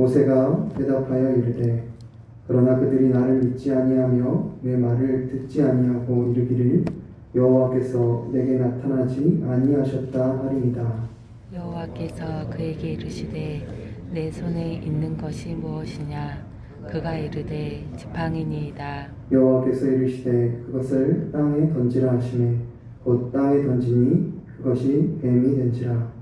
모세가 대답하여 이르되 그러나 그들이 나를 믿지 아니하며 내 말을 듣지 아니하고 이르기를 여호와께서 내게 나타나지 아니하셨다 하리이다. 여호와께서 그에게 이르시되 내 손에 있는 것이 무엇이냐? 그가 이르되 지팡이니이다. 여호와께서 이르시되 그것을 땅에 던지라 하시매 곧 땅에 던지니 그것이 뱀이 된지라.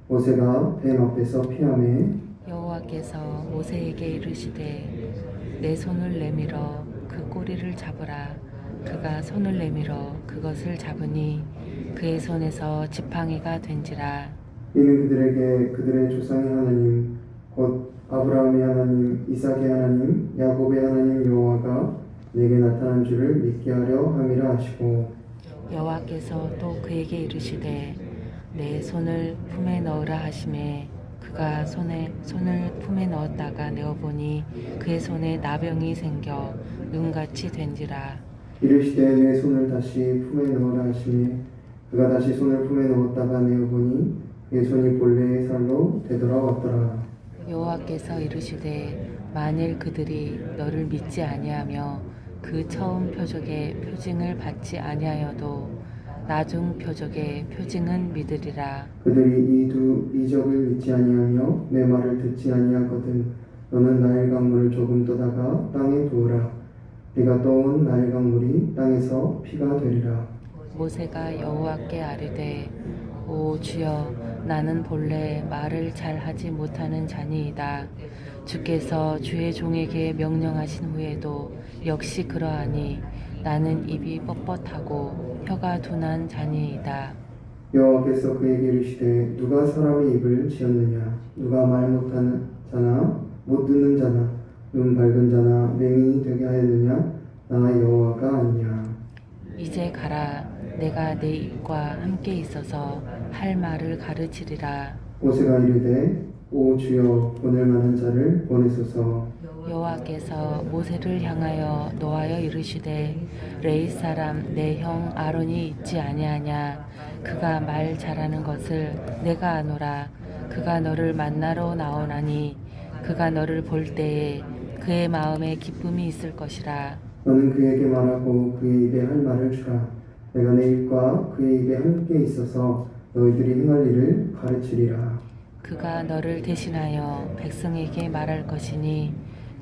모세가 뱀 앞에서 피하매 여호와께서 모세에게 이르시되 내 손을 내밀어 그 꼬리를 잡으라. 그가 손을 내밀어 그것을 잡으니 그의 손에서 지팡이가 된지라. 이는 그들에게 그들의 조상의 하나님 곧 아브라함의 하나님 이삭의 하나님 야곱의 하나님 여호와가 내게 나타난 줄을 믿게 하려 함이라 하시고 여호와께서 또 그에게 이르시되 내 손을 품에 넣으라 하시매 그가 손을 품에 넣었다가 내어보니 그의 손에 나병이 생겨 눈같이 된지라. 이르시되 내 손을 다시 품에 넣으라 하시매 그가 다시 손을 품에 넣었다가 내어보니 그의 손이 본래의 살로 되돌아왔더라. 여호와께서 이르시되 만일 그들이 너를 믿지 아니하며 그 처음 표적의 표징을 받지 아니하여도 나중 표적의 표징은 믿으리라. 그들이 이 두 이적을 믿지 아니하며 내 말을 듣지 아니하거든 너는 나일 강물을 조금 떠다가 땅에 부으라. 비가 떠온 나일 강물이 땅에서 피가 되리라. 모세가 여호와께 아뢰되 오 주여 나는 본래 말을 잘 하지 못하는 자니이다. 주께서 주의 종에게 명령하신 후에도 역시 그러하니 나는 입이 뻣뻣하고 혀가 둔한 자니이다. 여호와께서 그에게 이르시되 누가 사람의 입을 지었느냐 누가 말 못하는 자나 못 듣는 자나 눈 밝은 자나 맹인이 되게 하였느냐 나 여호와가 아니냐. 이제 가라. 내가 내 입과 함께 있어서 할 말을 가르치리라. 모세가 이르되 오 주여 보낼 만한 자를 보내소서. 여호와께서 모세를 향하여 노하여 이르시되 레위 사람 내 형 아론이 있지 아니하냐? 그가 말 잘하는 것을 내가 아노라. 그가 너를 만나러 나오나니 그가 너를 볼 때에 그의 마음에 기쁨이 있을 것이라. 너는 그에게 말하고 그의 입에 할 말을 주라. 내가 내 입과 그의 입에 함께 있어서 너희들이 행할 일을 가르치리라. 그가 너를 대신하여 백성에게 말할 것이니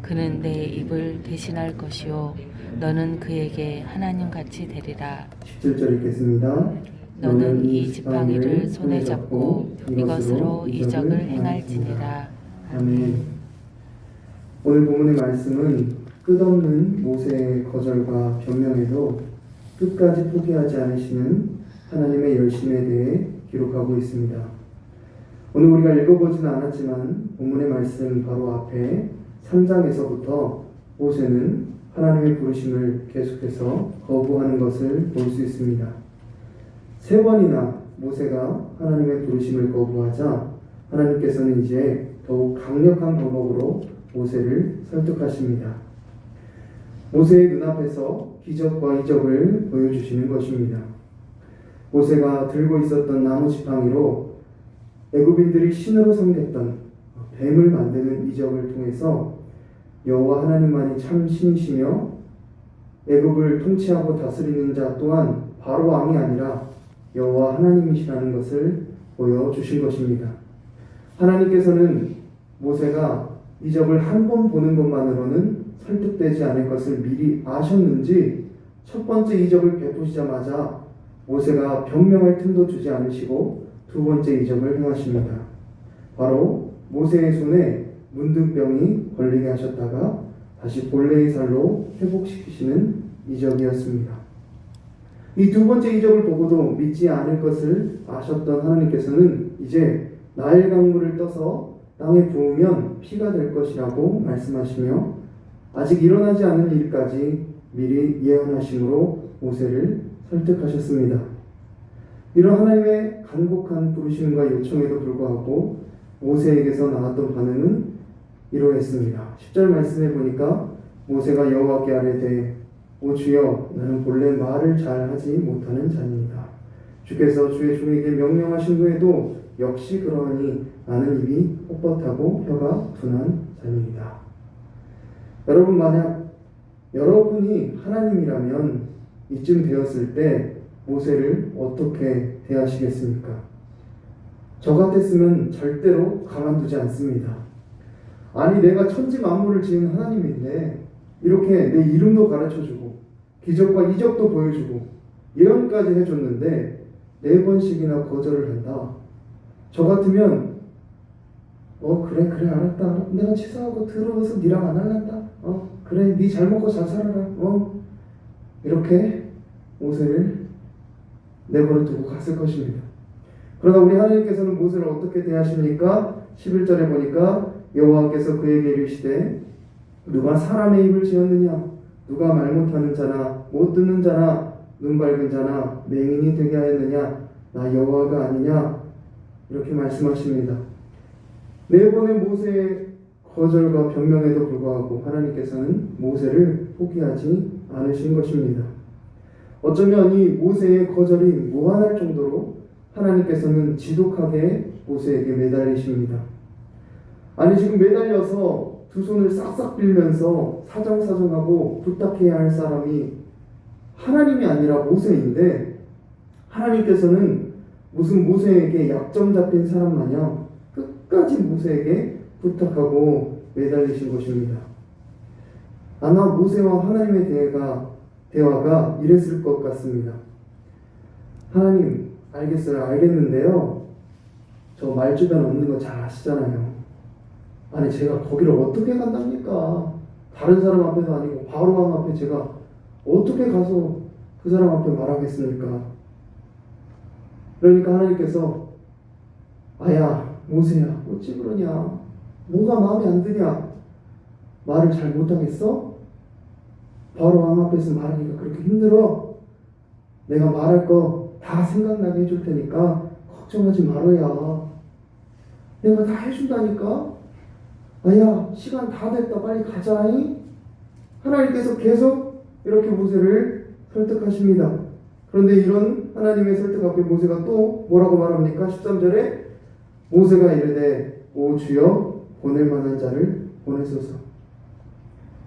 그는 내 입을 대신할 것이요 너는 그에게 하나님같이 되리라. 17절 읽겠습니다. 너는 이 지팡이를 손에 잡고 이것으로 이적을 행할지니라. 아멘. 오늘 본문의 말씀은 끝없는 모세의 거절과 변명에도 끝까지 포기하지 않으시는 하나님의 열심에 대해 기록하고 있습니다. 오늘 우리가 읽어보지는 않았지만 본문의 말씀 바로 앞에 3장에서부터 모세는 하나님의 부르심을 계속해서 거부하는 것을 볼 수 있습니다. 3번이나 모세가 하나님의 부르심을 거부하자 하나님께서는 이제 더욱 강력한 방법으로 모세를 설득하십니다. 모세의 눈앞에서 기적과 이적을 보여주시는 것입니다. 모세가 들고 있었던 나무 지팡이로 애굽인들이 신으로 섬겼던 뱀을 만드는 이적을 통해서 여호와 하나님만이 참 신이시며 애굽을 통치하고 다스리는 자 또한 바로 왕이 아니라 여호와 하나님이시라는 것을 보여주신 것입니다. 하나님께서는 모세가 이적을 한 번 보는 것만으로는 설득되지 않을 것을 미리 아셨는지 첫 번째 이적을 베푸시자마자 모세가 변명할 틈도 주지 않으시고 두 번째 이적을 행하십니다. 바로 모세의 손에 문둥병이 걸리게 하셨다가 다시 본래의 살로 회복시키시는 이적이었습니다. 이 두 번째 이적을 보고도 믿지 않을 것을 아셨던 하나님께서는 이제 나일 강물을 떠서 땅에 부으면 피가 될 것이라고 말씀하시며 아직 일어나지 않은 일까지 미리 예언하심으로 모세를 설득하셨습니다. 이런 하나님의 간곡한 부르심과 요청에도 불구하고 모세에게서 나왔던 반응은 이러했습니다. 10절 말씀해 보니까 모세가 여호와께 아뢰되 오 주여 나는 본래 말을 잘하지 못하는 자니이다. 주께서 주의 종에게 명령하신 후에도 역시 그러하니 나는 입이 뻣뻣하고 혀가 둔한 자니이다. 여러분, 만약 여러분이 하나님이라면 이쯤 되었을 때 모세를 어떻게 대하시겠습니까? 저 같았으면 절대로 가만두지 않습니다. 아니, 내가 천지 만물을 지은 하나님인데 이렇게 내 이름도 가르쳐주고 기적과 이적도 보여주고 예언까지 해줬는데 4번씩이나 거절을 한다. 저 같으면 그래 알았다. 내가 치사하고 더러워서 니랑 안 할란다. 그래 니 잘 먹고 잘 살아라. 이렇게 모세를 내버려 두고 갔을 것입니다. 그러나 우리 하나님께서는 모세를 어떻게 대하십니까? 11절에 보니까 여호와께서 그에게 이르시되 누가 사람의 입을 지었느냐? 누가 말 못하는 자나 못 듣는 자나 눈 밝은 자나 맹인이 되게 하였느냐? 나 여호와가 아니냐? 이렇게 말씀하십니다. 4번의 모세의 거절과 변명에도 불구하고 하나님께서는 모세를 포기하지 않으신 것입니다. 어쩌면 이 모세의 거절이 무한할 정도로 하나님께서는 지독하게 모세에게 매달리십니다. 아니, 지금 매달려서 두 손을 싹싹 빌면서 사정사정하고 부탁해야 할 사람이 하나님이 아니라 모세인데 하나님께서는 무슨 모세에게 약점 잡힌 사람 마냥 끝까지 모세에게 부탁하고 매달리신 것입니다. 아마 모세와 하나님의 대화가 이랬을 것 같습니다. 하나님, 알겠어요. 알겠는데요. 저 말주변 없는 거 잘 아시잖아요. 아니, 제가 거기를 어떻게 간답니까? 다른 사람 앞에도 아니고 바로왕 앞에 제가 어떻게 가서 그 사람 앞에 말하겠습니까? 그러니까 하나님께서 아야, 모세야, 어찌 그러냐? 뭐가 마음에 안 드냐? 말을 잘 못하겠어? 바로왕 앞에서 말하기가 그렇게 힘들어? 내가 말할 거 다 생각나게 해줄 테니까 걱정하지 말아야. 내가 다 해준다니까? 아야, 시간 다 됐다. 빨리 가자잉? 하나님께서 계속 이렇게 모세를 설득하십니다. 그런데 이런 하나님의 설득 앞에 모세가 또 뭐라고 말합니까? 13절에 모세가 이르되 오 주여 보낼 만한 자를 보내소서.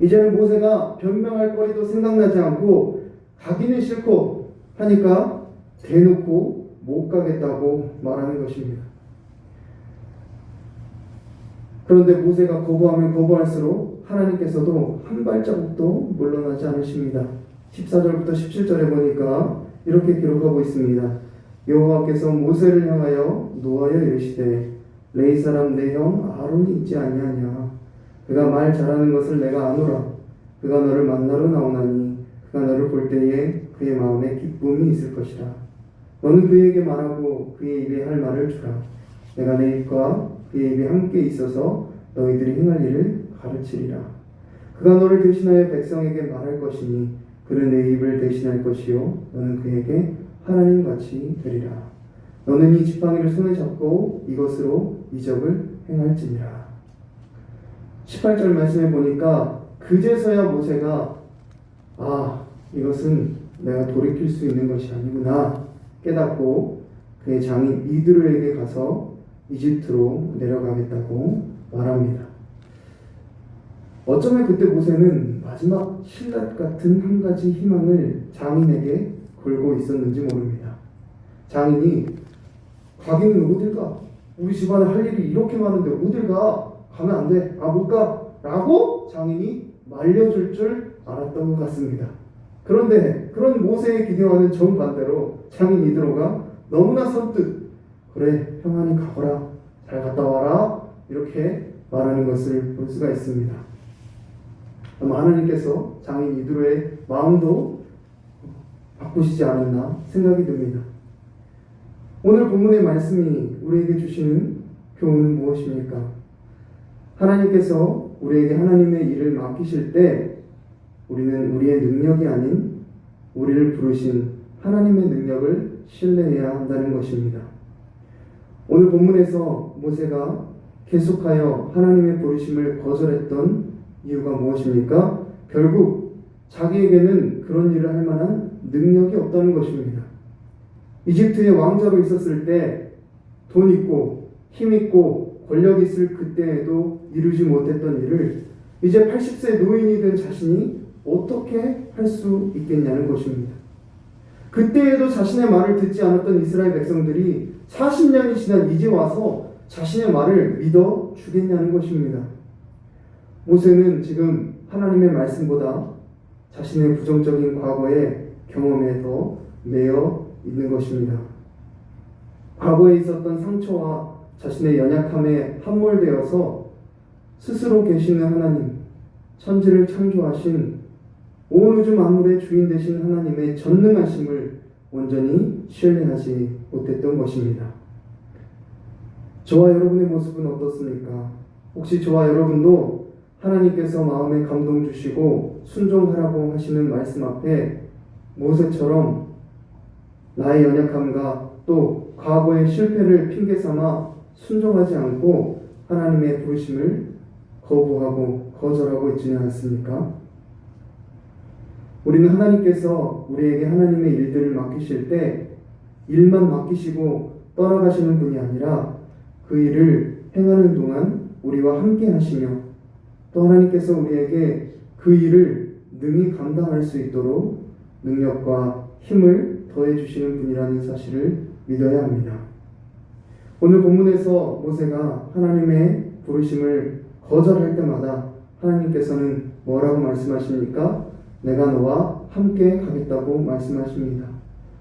이제는 모세가 변명할 거리도 생각나지 않고 가기는 싫고 하니까 대놓고 못 가겠다고 말하는 것입니다. 그런데 모세가 거부하면 거부할수록 하나님께서도 한 발자국도 물러나지 않으십니다. 14절부터 17절에 보니까 이렇게 기록하고 있습니다. 여호와께서 모세를 향하여 노하여 이르시되 레위 사람 내 형 아론이 있지 아니하냐? 그가 말 잘하는 것을 내가 아노라. 그가 너를 만나러 나오나니 그가 너를 볼 때에 그의 마음에 기쁨이 있을 것이라. 너는 그에게 말하고 그의 입에 할 말을 주라. 내가 내 입과 그의 입이 함께 있어서 너희들이 행할 일을 가르치리라. 그가 너를 대신하여 백성에게 말할 것이니 그는 내 입을 대신할 것이요 너는 그에게 하나님같이 되리라. 너는 이 지팡이를 손에 잡고 이것으로 이적을 행할지니라. 18절 말씀에 보니까 그제서야 모세가 이것은 내가 돌이킬 수 있는 것이 아니구나 깨닫고 그의 장인 이드로에게 가서 이집트로 내려가겠다고 말합니다. 어쩌면 그때 모세는 마지막 신라 같은 한 가지 희망을 장인에게 걸고 있었는지 모릅니다. 장인이 가기는 어딜 가? 우리 집안에 할 일이 이렇게 많은데 어딜 가? 가면 안 돼. 못 가. 라고 장인이 말려줄 줄 알았던 것 같습니다. 그런데 그런 모세의 기대와는 정반대로 장인 이드로가 너무나 선뜻 그래 평안히 가거라. 잘 갔다 와라. 이렇게 말하는 것을 볼 수가 있습니다. 아마 하나님께서 장인 이드로의 마음도 바꾸시지 않았나 생각이 듭니다. 오늘 본문의 말씀이 우리에게 주시는 교훈은 무엇입니까? 하나님께서 우리에게 하나님의 일을 맡기실 때 우리는 우리의 능력이 아닌 우리를 부르신 하나님의 능력을 신뢰해야 한다는 것입니다. 오늘 본문에서 모세가 계속하여 하나님의 부르심을 거절했던 이유가 무엇입니까? 결국 자기에게는 그런 일을 할 만한 능력이 없다는 것입니다. 이집트의 왕자로 있었을 때 돈 있고 힘 있고 권력 있을 그때에도 이루지 못했던 일을 이제 80세 노인이 된 자신이 어떻게 할 수 있겠냐는 것입니다. 그때에도 자신의 말을 듣지 않았던 이스라엘 백성들이 40년이 지난 이제 와서 자신의 말을 믿어 주겠냐는 것입니다. 모세는 지금 하나님의 말씀보다 자신의 부정적인 과거의 경험에 더 매여 있는 것입니다. 과거에 있었던 상처와 자신의 연약함에 함몰되어서 스스로 계시는 하나님, 천지를 창조하신 온 우주 만물의 주인 되신 하나님의 전능하심을 온전히 신뢰하지 못했던 것입니다. 저와 여러분의 모습은 어떻습니까? 혹시 저와 여러분도 하나님께서 마음에 감동 주시고 순종하라고 하시는 말씀 앞에 모세처럼 나의 연약함과 또 과거의 실패를 핑계 삼아 순종하지 않고 하나님의 부르심을 거부하고 거절하고 있지는 않습니까? 우리는 하나님께서 우리에게 하나님의 일들을 맡기실 때 일만 맡기시고 떠나가시는 분이 아니라 그 일을 행하는 동안 우리와 함께 하시며 또 하나님께서 우리에게 그 일을 능히 감당할 수 있도록 능력과 힘을 더해 주시는 분이라는 사실을 믿어야 합니다. 오늘 본문에서 모세가 하나님의 부르심을 거절할 때마다 하나님께서는 뭐라고 말씀하십니까? 내가 너와 함께 가겠다고 말씀하십니다.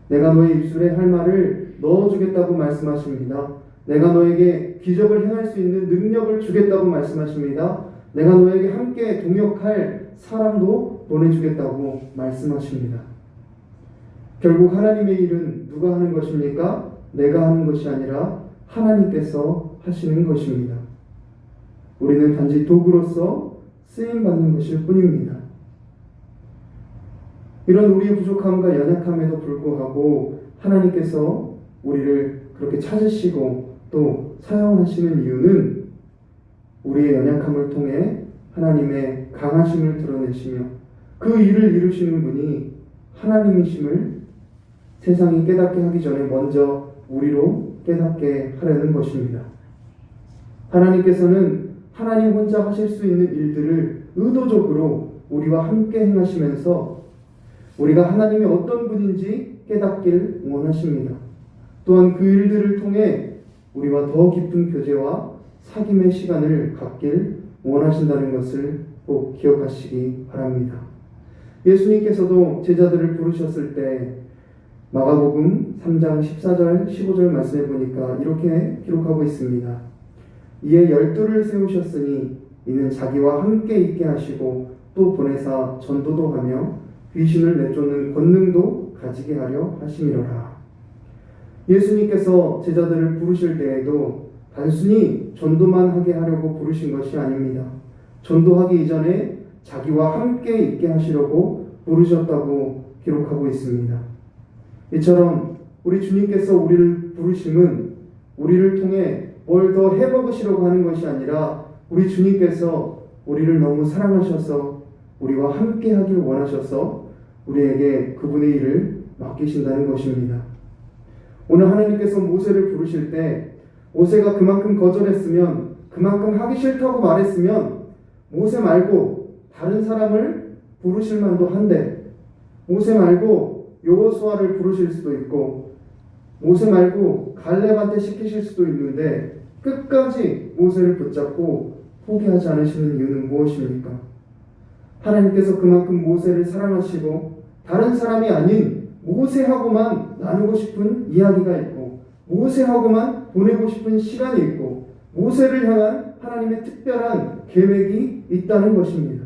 내가 너의 입술에 할 말을 넣어주겠다고 말씀하십니다. 내가 너에게 기적을 행할 수 있는 능력을 주겠다고 말씀하십니다. 내가 너에게 함께 동역할 사람도 보내주겠다고 말씀하십니다. 결국 하나님의 일은 누가 하는 것입니까? 내가 하는 것이 아니라 하나님께서 하시는 것입니다. 우리는 단지 도구로서 쓰임받는 것일 뿐입니다. 이런 우리의 부족함과 연약함에도 불구하고 하나님께서 우리를 그렇게 찾으시고 또 사용하시는 이유는 우리의 연약함을 통해 하나님의 강하심을 드러내시며 그 일을 이루시는 분이 하나님이심을 세상이 깨닫게 하기 전에 먼저 우리로 깨닫게 하려는 것입니다. 하나님께서는 하나님 혼자 하실 수 있는 일들을 의도적으로 우리와 함께 행하시면서 우리가 하나님이 어떤 분인지 깨닫길 원하십니다. 또한 그 일들을 통해 우리와 더 깊은 교제와 사귐의 시간을 갖길 원하신다는 것을 꼭 기억하시기 바랍니다. 예수님께서도 제자들을 부르셨을 때 마가복음 3장 14절 15절 말씀해 보니까 이렇게 기록하고 있습니다. 이에 12를 세우셨으니 이는 자기와 함께 있게 하시고 또 보내사 전도도 하며 귀신을 내쫓는 권능도 가지게 하려 하심이로라. 예수님께서 제자들을 부르실 때에도 단순히 전도만 하게 하려고 부르신 것이 아닙니다. 전도하기 이전에 자기와 함께 있게 하시려고 부르셨다고 기록하고 있습니다. 이처럼 우리 주님께서 우리를 부르심은 우리를 통해 뭘 더 해먹으시려고 하는 것이 아니라 우리 주님께서 우리를 너무 사랑하셔서 우리와 함께 하길 원하셔서 우리에게 그분의 일을 맡기신다는 것입니다. 오늘 하나님께서 모세를 부르실 때 모세가 그만큼 거절했으면 그만큼 하기 싫다고 말했으면 모세 말고 다른 사람을 부르실 만도 한데 모세 말고 여호수아를 부르실 수도 있고 모세 말고 갈렙한테 시키실 수도 있는데 끝까지 모세를 붙잡고 포기하지 않으시는 이유는 무엇입니까? 하나님께서 그만큼 모세를 사랑하시고 다른 사람이 아닌 모세하고만 나누고 싶은 이야기가 있고 모세하고만 보내고 싶은 시간이 있고 모세를 향한 하나님의 특별한 계획이 있다는 것입니다.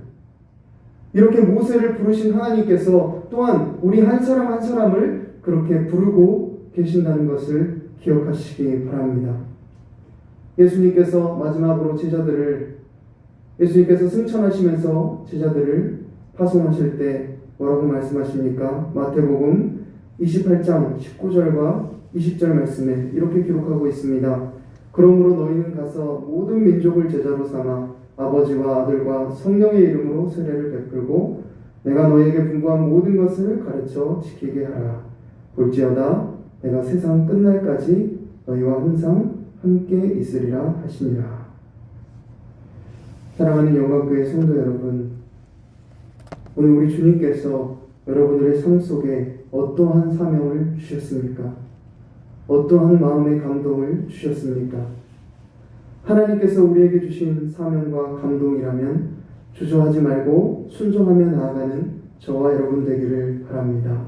이렇게 모세를 부르신 하나님께서 또한 우리 한 사람 한 사람을 그렇게 부르고 계신다는 것을 기억하시기 바랍니다. 예수님께서 마지막으로 예수님께서 승천하시면서 제자들을 파송하실 때 뭐라고 말씀하십니까? 마태복음 28장 19절과 20절 말씀에 이렇게 기록하고 있습니다. 그러므로 너희는 가서 모든 민족을 제자로 삼아 아버지와 아들과 성령의 이름으로 세례를 베풀고 내가 너희에게 분부한 모든 것을 가르쳐 지키게 하라. 볼지어다 내가 세상 끝날까지 너희와 항상 함께 있으리라 하시니라. 사랑하는 영광교회 성도 여러분, 오늘 우리 주님께서 여러분들의 삶 속에 어떠한 사명을 주셨습니까? 어떠한 마음의 감동을 주셨습니까? 하나님께서 우리에게 주신 사명과 감동이라면 주저하지 말고 순종하며 나아가는 저와 여러분 되기를 바랍니다.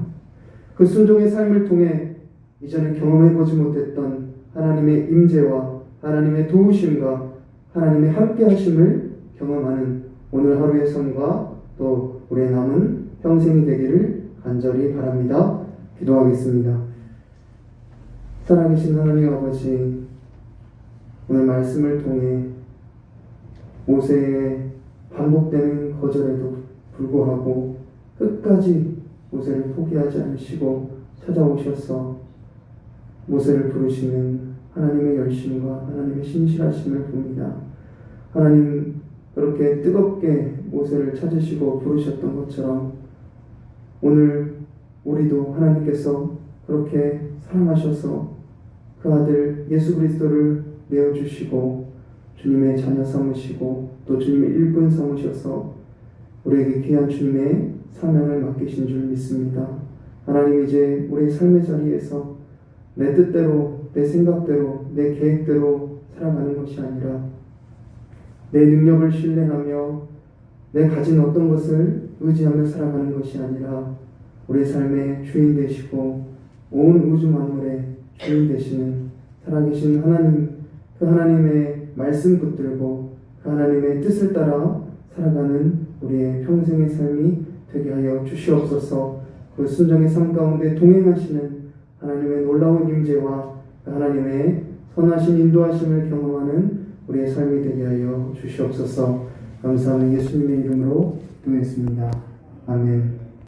그 순종의 삶을 통해 이전에 경험해보지 못했던 하나님의 임재와 하나님의 도우심과 하나님의 함께하심을 경험하는 오늘 하루의 삶과 또 우리의 남은 평생이 되기를 간절히 바랍니다. 기도하겠습니다. 살아계신 하나님 아버지, 오늘 말씀을 통해 모세의 반복되는 거절에도 불구하고 끝까지 모세를 포기하지 않으시고 찾아오셔서 모세를 부르시는 하나님의 열심과 하나님의 신실하심을 봅니다. 하나님, 그렇게 뜨겁게 모세를 찾으시고 부르셨던 것처럼 오늘 우리도 하나님께서 그렇게 사랑하셔서 그 아들 예수 그리스도를 내어주시고 주님의 자녀 삼으시고 또 주님의 일꾼 삼으셔서 우리에게 귀한 주님의 사명을 맡기신 줄 믿습니다. 하나님, 이제 우리의 삶의 자리에서 내 뜻대로, 내 생각대로, 내 계획대로 살아가는 것이 아니라 내 능력을 신뢰하며 내 가진 어떤 것을 의지하며 살아가는 것이 아니라 우리의 삶의 주인 되시고 온 우주 만물의 주인 되시는 살아계신 하나님, 그 하나님의 말씀 붙들고 그 하나님의 뜻을 따라 살아가는 우리의 평생의 삶이 되게 하여 주시옵소서. 그 순종의 삶 가운데 동행하시는 하나님의 놀라운 임재와 그 하나님의 선하신 인도하심을 경험하는 우리의 삶이 되게 하여 주시옵소서. 감사하는 예수님의 이름으로 기도했습니다. 아멘.